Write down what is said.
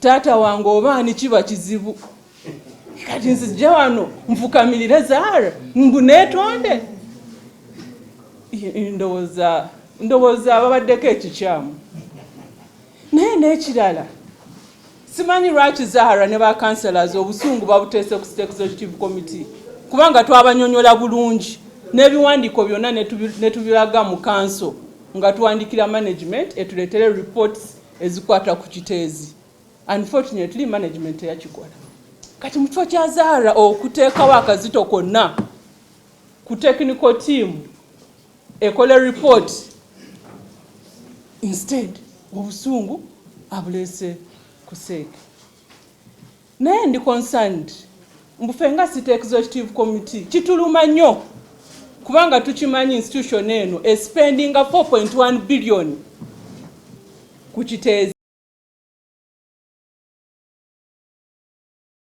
taata wange obaani kiba kizibu kati nzijja wano nfukamirire Zahara mbu neetonde. Ndowooza babaddeko ekikyamu. Naye n'ekirala simanyi lwaki Zahara ne ba councillors obusungu babuteese ku State Executive Committee kubanga twabanyonyola bulungi n'ebiwandiiko byonna ne tubiraga mu council nga tuwandikira management etuleetere reports ezikwata ku kiteezi. Unfortunately management yakikola. Kati mu kifo kya Zahara okuteekawo akazito konna ku technical team ekole report instead obusungu abulese kuseke. Naye ndi concerned mbufe nga State Executive Committee kituluma nnyo kubanga tukimanyi institution eno spending 4.1 billion ku kiteezi.